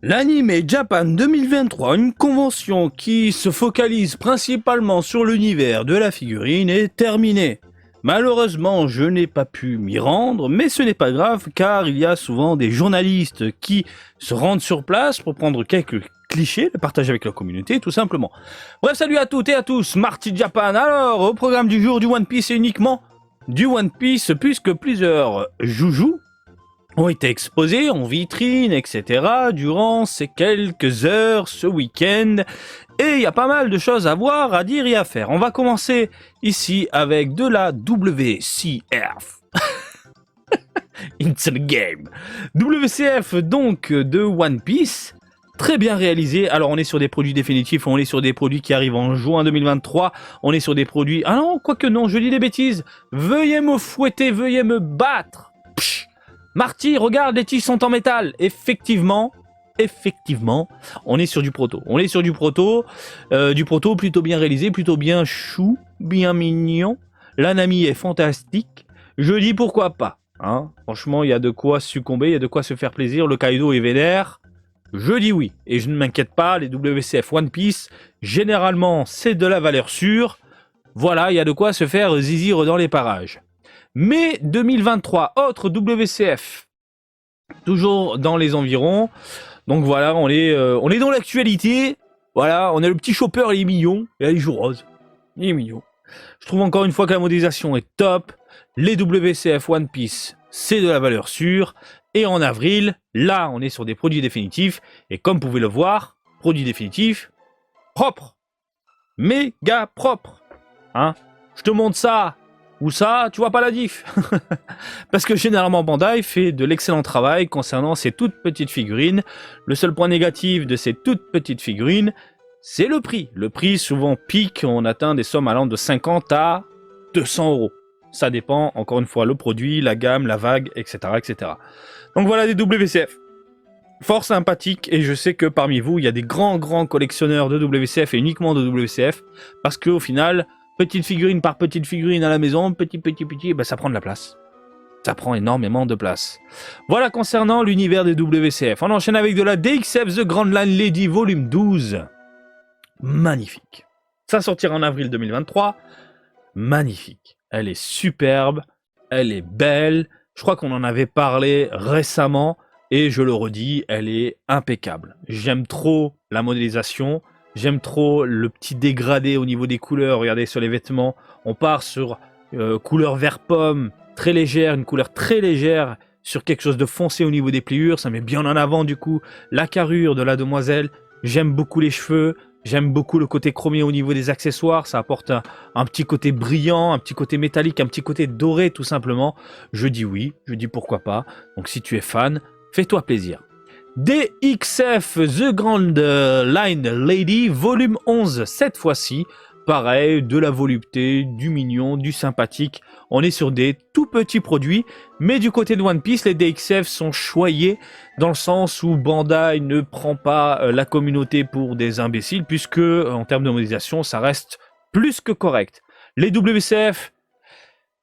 L'Anime Japan 2023, une convention qui se focalise principalement sur l'univers de la figurine, est terminée. Malheureusement, je n'ai pas pu m'y rendre, mais ce n'est pas grave car il y a souvent des journalistes qui se rendent sur place pour prendre quelques clichés, les partager avec la communauté tout simplement. Bref, salut à toutes et à tous, Marty Japan. Alors, au programme du jour du One Piece, c'est uniquement du One Piece puisque plusieurs joujoux ont été exposés en vitrine, etc. durant ces quelques heures, ce week-end. Et il y a pas mal de choses à voir, à dire et à faire. On va commencer ici avec de la WCF. It's a game. WCF donc de One Piece. Très bien réalisé. Alors on est sur des produits définitifs, on est sur des produits qui arrivent en juin 2023. On est sur des produits... Ah non, quoique non, je dis des bêtises. Veuillez me fouetter, veuillez me battre. Psh. Marty, regarde, les tiges sont en métal. Effectivement, on est sur du proto. On est sur du proto plutôt bien réalisé, plutôt bien chou, bien mignon. L'anami est fantastique. Je dis pourquoi pas. Hein, franchement, il y a de quoi succomber, il y a de quoi se faire plaisir. Le Kaido est vénère. Je dis oui. Et je ne m'inquiète pas, les WCF One Piece, généralement, c'est de la valeur sûre. Voilà, il y a de quoi se faire zizir dans les parages. Mai 2023, autre WCF, toujours dans les environs. Donc voilà, on est dans l'actualité. Voilà, on a le petit chopper, il est mignon. Et il joue rose. Il est mignon. Je trouve encore une fois que la modélisation est top. Les WCF One Piece, c'est de la valeur sûre. Et en avril, là, on est sur des produits définitifs. Et comme vous pouvez le voir, produits définitifs, propres. Méga propres. Hein, je te montre ça. Ou ça, tu vois pas la diff. Parce que généralement Bandai fait de l'excellent travail concernant ces toutes petites figurines. Le seul point négatif de ces toutes petites figurines, c'est le prix. Le prix souvent pique, on atteint des sommes allant de 50 à 200 euros. Ça dépend, encore une fois, le produit, la gamme, la vague, etc. etc. Donc voilà des WCF. Fort sympathique, et je sais que parmi vous, il y a des grands collectionneurs de WCF et uniquement de WCF, parce qu'au final... Petite figurine par petite figurine à la maison, petit, ben ça prend de la place. Ça prend énormément de place. Voilà concernant l'univers des WCF. On enchaîne avec de la DXF The Grand Line Lady Volume 12. Magnifique. Ça sortira en avril 2023. Magnifique. Elle est superbe. Elle est belle. Je crois qu'on en avait parlé récemment. Et je le redis, elle est impeccable. J'aime trop la modélisation. J'aime trop le petit dégradé au niveau des couleurs. Regardez sur les vêtements, on part sur couleur vert pomme, très légère, une couleur très légère sur quelque chose de foncé au niveau des pliures. Ça met bien en avant du coup la carrure de la demoiselle. J'aime beaucoup les cheveux. J'aime beaucoup le côté chromé au niveau des accessoires. Ça apporte un petit côté brillant, un petit côté métallique, un petit côté doré tout simplement. Je dis oui, je dis pourquoi pas. Donc si tu es fan, fais-toi plaisir. DXF The Grand Line Lady Volume 11, cette fois-ci, pareil, de la volupté, du mignon, du sympathique. On est sur des tout petits produits, mais du côté de One Piece, les DXF sont choyés dans le sens où Bandai ne prend pas la communauté pour des imbéciles, puisque en termes de modélisation, ça reste plus que correct. Les WCF,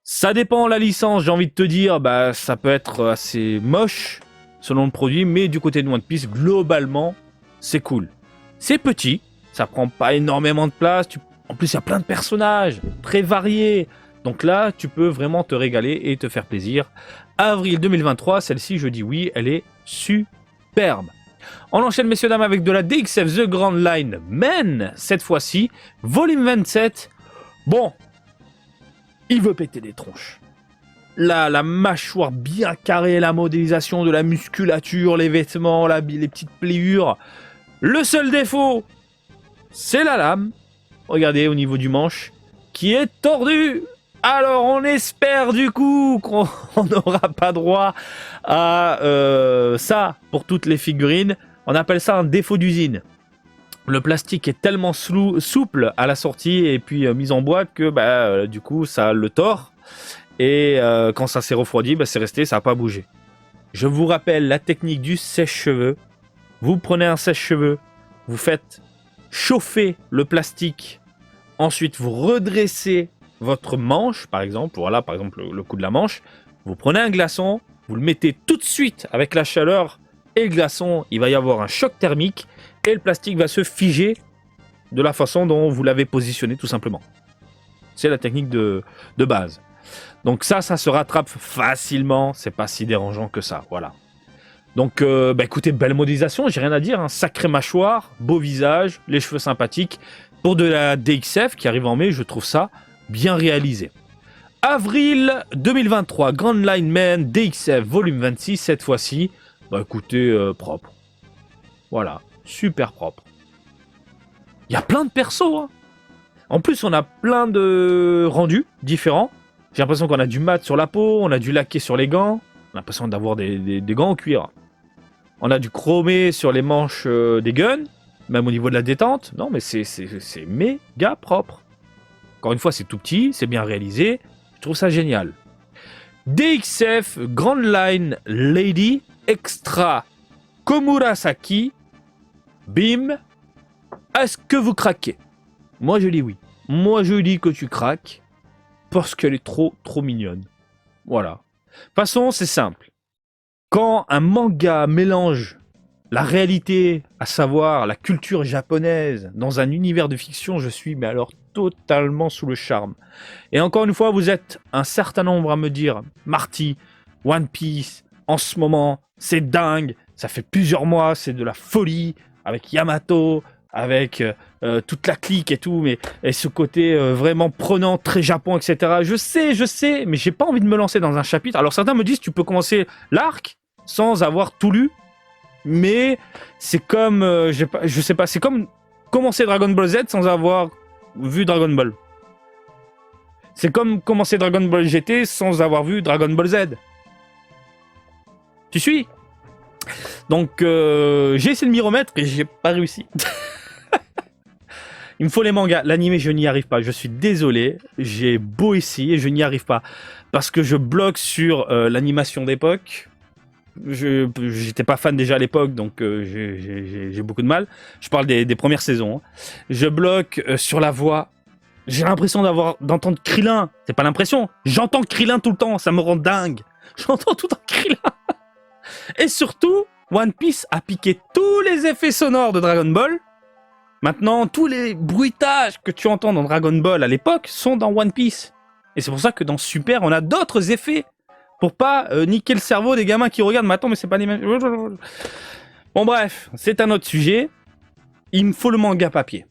ça dépend de la licence, j'ai envie de te dire, bah ça peut être assez moche, selon le produit, mais du côté de One Piece, globalement, c'est cool. C'est petit, ça prend pas énormément de place, en plus il y a plein de personnages, très variés, donc là, tu peux vraiment te régaler et te faire plaisir. Avril 2023, celle-ci, je dis oui, elle est superbe. On enchaîne, messieurs, dames, avec de la DXF The Grand Line Men, cette fois-ci, volume 27. Bon, il veut péter des tronches. La mâchoire bien carrée, la modélisation de la musculature, les vêtements, les petites pliures. Le seul défaut, c'est la lame. Regardez au niveau du manche, qui est tordue. Alors on espère du coup qu'on n'aura pas droit à ça pour toutes les figurines. On appelle ça un défaut d'usine. Le plastique est tellement souple à la sortie et puis mis en boîte que du coup ça le tord. Et quand ça s'est refroidi, c'est resté, ça n'a pas bougé. Je vous rappelle la technique du sèche-cheveux. Vous prenez un sèche-cheveux, vous faites chauffer le plastique, ensuite vous redressez votre manche, par exemple, voilà, par exemple le coup de la manche, vous prenez un glaçon, vous le mettez tout de suite avec la chaleur et le glaçon, il va y avoir un choc thermique et le plastique va se figer de la façon dont vous l'avez positionné tout simplement. C'est la technique de base. Donc ça se rattrape facilement, c'est pas si dérangeant que ça, voilà. Donc écoutez, belle modélisation, j'ai rien à dire, hein. Sacrée mâchoire, beau visage, les cheveux sympathiques. Pour de la DXF qui arrive en mai, je trouve ça bien réalisé. Avril 2023, Grand Line Man DXF volume 26, cette fois-ci, écoutez, propre. Voilà, super propre. Il y a plein de persos, hein. En plus, on a plein de rendus différents. J'ai l'impression qu'on a du mat sur la peau, on a du laqué sur les gants. On a l'impression d'avoir des gants en cuir. On a du chromé sur les manches des guns, même au niveau de la détente. Non, mais c'est méga propre. Encore une fois, c'est tout petit, c'est bien réalisé. Je trouve ça génial. DXF Grand Line Lady Extra Komurasaki. Bim. Est-ce que vous craquez? Moi, je dis oui. Moi, je dis que tu craques parce qu'elle est trop mignonne. Voilà. De toute façon, c'est simple. Quand un manga mélange la réalité, à savoir la culture japonaise, dans un univers de fiction, je suis mais alors totalement sous le charme. Et encore une fois, vous êtes un certain nombre à me dire, Marty, One Piece, en ce moment, c'est dingue, ça fait plusieurs mois, c'est de la folie, avec Yamato, avec toute la clique et tout, et ce côté vraiment prenant, très Japon, etc. Je sais, mais j'ai pas envie de me lancer dans un chapitre. Alors certains me disent, tu peux commencer l'arc sans avoir tout lu, mais c'est comme, je sais pas, c'est comme commencer Dragon Ball Z sans avoir vu Dragon Ball. C'est comme commencer Dragon Ball GT sans avoir vu Dragon Ball Z. Tu suis? Donc j'ai essayé de m'y remettre et j'ai pas réussi. Il me faut les mangas. L'animé, je n'y arrive pas. Je suis désolé. J'ai beau essayer, je n'y arrive pas. Parce que je bloque sur l'animation d'époque. J'étais pas fan déjà à l'époque, donc j'ai beaucoup de mal. Je parle des premières saisons. Hein. Je bloque sur la voix. J'ai l'impression d'entendre Krillin. C'est pas l'impression. J'entends Krillin tout le temps. Ça me rend dingue. J'entends tout le temps Krillin. Et surtout, One Piece a piqué tous les effets sonores de Dragon Ball. Maintenant, tous les bruitages que tu entends dans Dragon Ball à l'époque sont dans One Piece. Et c'est pour ça que dans Super, on a d'autres effets. Pour pas niquer le cerveau des gamins qui regardent. Mais attends, mais c'est pas les mêmes. Bon, bref, c'est un autre sujet. Il me faut le manga papier.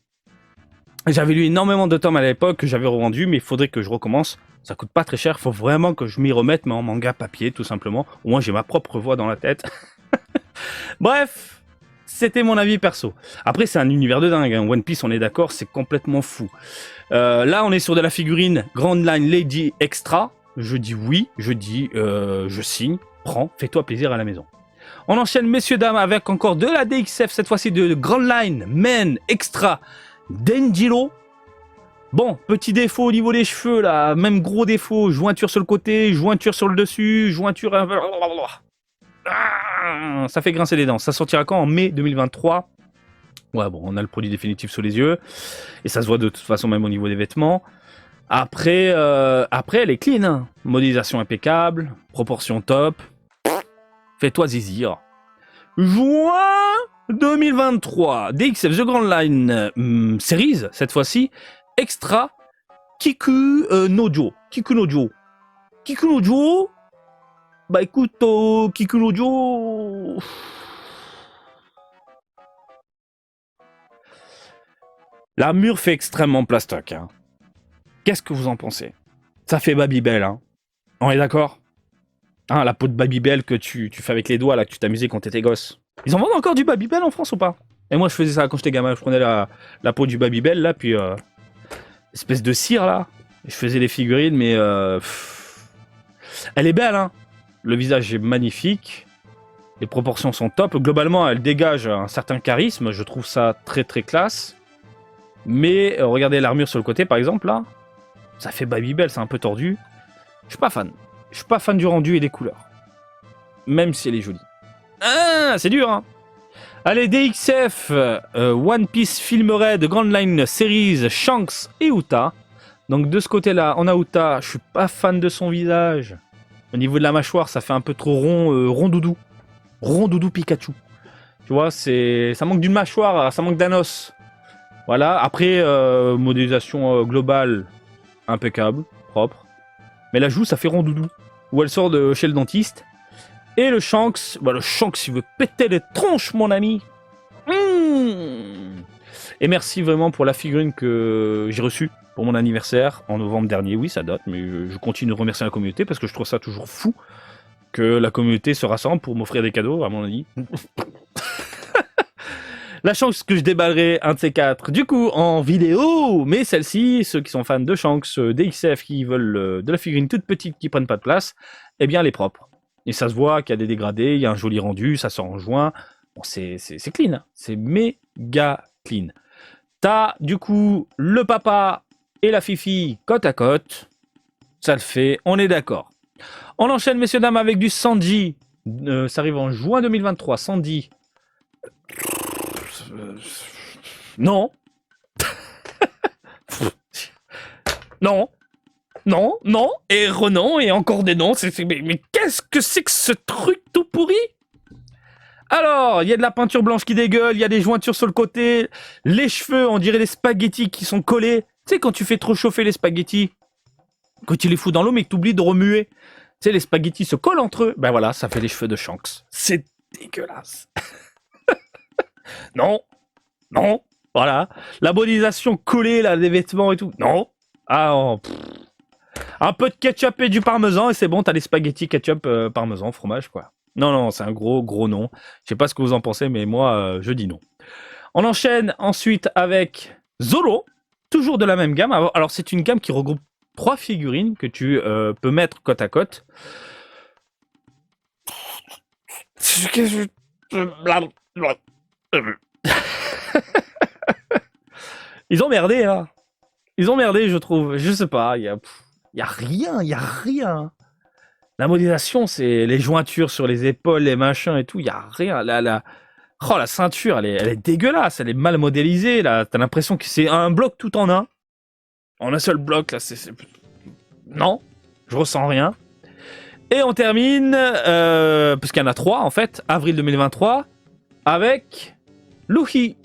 J'avais lu énormément de tomes à l'époque que j'avais revendu, mais il faudrait que je recommence. Ça coûte pas très cher. Il faut vraiment que je m'y remette, mais en manga papier, tout simplement. Au moins, j'ai ma propre voix dans la tête. Bref. C'était mon avis perso. Après, c'est un univers de dingue. Hein. One Piece, on est d'accord, c'est complètement fou. Là, on est sur de la figurine Grand Line Lady Extra. Je dis oui, je signe, prends, fais-toi plaisir à la maison. On enchaîne, messieurs, dames, avec encore de la DXF, cette fois-ci de Grand Line Men Extra Denjiro. Bon, petit défaut au niveau des cheveux, là, même gros défaut, jointure sur le côté, jointure sur le dessus, jointure... ça fait grincer les dents. Ça sortira quand? En mai 2023. Ouais, bon, on a le produit définitif sous les yeux. Et ça se voit de toute façon même au niveau des vêtements. Après, elle est clean. Hein. Modélisation impeccable. Proportion top. Fais-toi zizir. Juin 2023. DXF The Grand Line Series, cette fois-ci. Extra Kiku Nojo. Kiku Nojo. Kiku Nojo. Bah écoute, Kiku Nojo... L'armure fait extrêmement plastoc. Hein. Qu'est-ce que vous en pensez? Ça fait Babybel, hein. On est d'accord? Hein, la peau de Babybel que tu fais avec les doigts, là, que tu t'amusais quand t'étais gosse. Ils en vendent encore du Babybel en France ou pas? Et moi, je faisais ça quand j'étais gamin. Je prenais la peau du Babybel, là, puis... espèce de cire, là. Je faisais les figurines, mais... Elle est belle, hein. Le visage est magnifique. Les proportions sont top. Globalement, elle dégage un certain charisme. Je trouve ça très très classe. Mais regardez l'armure sur le côté, par exemple, là. Ça fait Babybel, c'est un peu tordu. Je suis pas fan. Je suis pas fan du rendu et des couleurs. Même si elle est jolie. Ah, c'est dur, hein. Allez, DXF, One Piece Film Red, Grand Line Series, Shanks et Uta. Donc de ce côté-là, on a Uta. Je suis pas fan de son visage. Au niveau de la mâchoire, ça fait un peu trop rond, rond doudou. Rondoudou Pikachu. Tu vois, ça manque d'une mâchoire, ça manque d'un os. Voilà, après, modélisation globale, impeccable, propre. Mais la joue, ça fait Rondoudou. Où elle sort de chez le dentiste. Et le Shanks, le Shanks, il veut péter les tronches, mon ami. Et merci vraiment pour la figurine que j'ai reçue pour mon anniversaire en novembre dernier. Oui, ça date, mais je continue de remercier la communauté parce que je trouve ça toujours fou que la communauté se rassemble pour m'offrir des cadeaux, à mon avis. La Shanks que je déballerai un de ces quatre, du coup, en vidéo. Mais celle-ci, ceux qui sont fans de Shanks, DXF, qui veulent de la figurine toute petite qui prennent pas de place, eh bien, elle est propre. Et ça se voit qu'il y a des dégradés, il y a un joli rendu, ça sort en juin. Bon, c'est clean, hein. C'est méga clean. T'as, du coup, le papa et la fifi côte à côte. Ça le fait, on est d'accord. On enchaîne, messieurs, dames, avec du Sanji. Ça arrive en juin 2023. Sanji. Non. Non. Non, non, et renom, et encore des noms. Mais qu'est-ce que c'est que ce truc tout pourri? Alors, il y a de la peinture blanche qui dégueule, il y a des jointures sur le côté, les cheveux, on dirait des spaghettis qui sont collés. Tu sais, quand tu fais trop chauffer les spaghettis, quand tu les fous dans l'eau, mais que tu oublies de remuer, tu sais, les spaghettis se collent entre eux. Ben voilà, ça fait les cheveux de Shanks. C'est dégueulasse. Non, non, voilà. La modélisation collée, là, des vêtements et tout. Non. Ah, oh, un peu de ketchup et du parmesan et c'est bon, t'as des spaghettis ketchup, parmesan, fromage, quoi. Non, non, c'est un gros non. Je sais pas ce que vous en pensez, mais moi, je dis non. On enchaîne ensuite avec Zoro, toujours de la même gamme. Alors, c'est une gamme qui regroupe 3 figurines que tu peux mettre côte à côte. Ils ont merdé, hein. Ils ont merdé, je trouve. Je sais pas, il y a rien. La modélisation, c'est les jointures sur les épaules, les machins et tout, il y a rien. La ceinture, elle est dégueulasse, elle est mal modélisée, là. T'as l'impression que c'est un bloc tout en un. En un seul bloc, là, Non, je ressens rien. Et on termine, parce qu'il y en a 3, en fait, avril 2023, avec Luffy.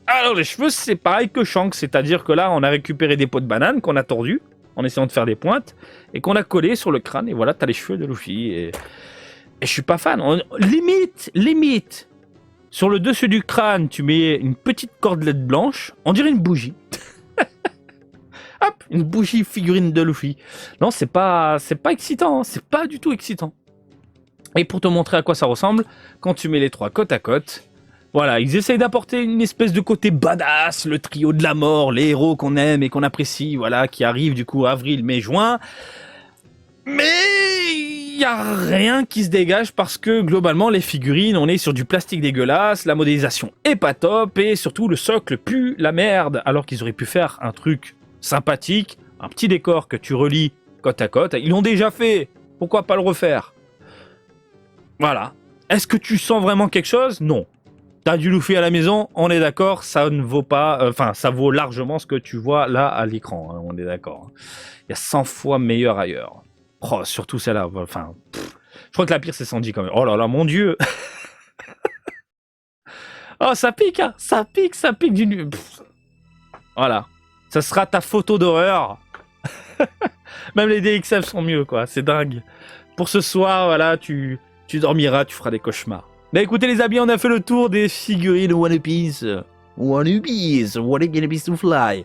Alors les cheveux, c'est pareil que Shanks, c'est-à-dire que là, on a récupéré des pots de banane qu'on a tordus, en essayant de faire des pointes, et qu'on a collé sur le crâne, et voilà, t'as les cheveux de Luffy, et je suis pas fan. Limite, sur le dessus du crâne, tu mets une petite cordelette blanche, on dirait une bougie. Hop, une bougie figurine de Luffy. Non, c'est pas excitant, hein, c'est pas du tout excitant. Et pour te montrer à quoi ça ressemble, quand tu mets les 3 côte à côte, voilà, ils essayent d'apporter une espèce de côté badass, le trio de la mort, les héros qu'on aime et qu'on apprécie, voilà, qui arrivent du coup avril, mai, juin. Mais il y a rien qui se dégage parce que globalement les figurines, on est sur du plastique dégueulasse, la modélisation est pas top et surtout le socle pue la merde. Alors qu'ils auraient pu faire un truc sympathique, un petit décor que tu relis côte à côte. Ils l'ont déjà fait, pourquoi pas le refaire? Voilà. Est-ce que tu sens vraiment quelque chose? Non. T'as du Luffy à la maison, on est d'accord, ça ne vaut pas... ça vaut largement ce que tu vois là à l'écran, hein, on est d'accord. Il y a 100 fois meilleur ailleurs. Oh, surtout celle-là, je crois que la pire c'est Sanji quand même. Oh là là, mon Dieu. Oh, ça pique, hein, ça pique du... Voilà. Ça sera ta photo d'horreur. Même les DXF sont mieux, quoi, c'est dingue. Pour ce soir, voilà, tu dormiras, tu feras des cauchemars. Bah écoutez les amis, on a fait le tour des figurines One Piece. What a gonna be to fly.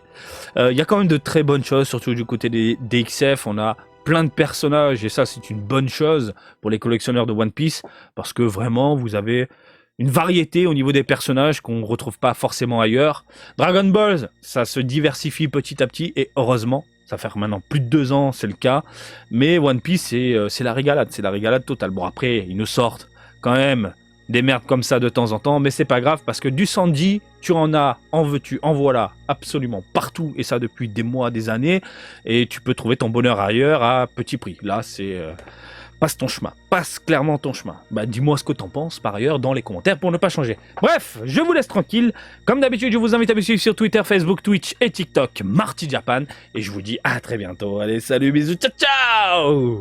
Il y a quand même de très bonnes choses, surtout du côté des DXF. On a plein de personnages et ça c'est une bonne chose pour les collectionneurs de One Piece parce que vraiment vous avez une variété au niveau des personnages qu'on ne retrouve pas forcément ailleurs. Dragon Ball, ça se diversifie petit à petit et heureusement. Ça fait maintenant plus de 2 ans, c'est le cas. Mais One Piece, c'est la régalade totale. Bon après, ils nous sortent quand même des merdes comme ça de temps en temps, mais c'est pas grave parce que du Sanji, tu en as, en veux-tu, en voilà, absolument partout, et ça depuis des mois, des années, et tu peux trouver ton bonheur ailleurs à petit prix. Là, c'est... passe ton chemin, passe clairement ton chemin. Bah, dis-moi ce que t'en penses par ailleurs dans les commentaires pour ne pas changer. Bref, je vous laisse tranquille. Comme d'habitude, je vous invite à me suivre sur Twitter, Facebook, Twitch et TikTok, Marty Japan, et je vous dis à très bientôt. Allez, salut, bisous, ciao, ciao!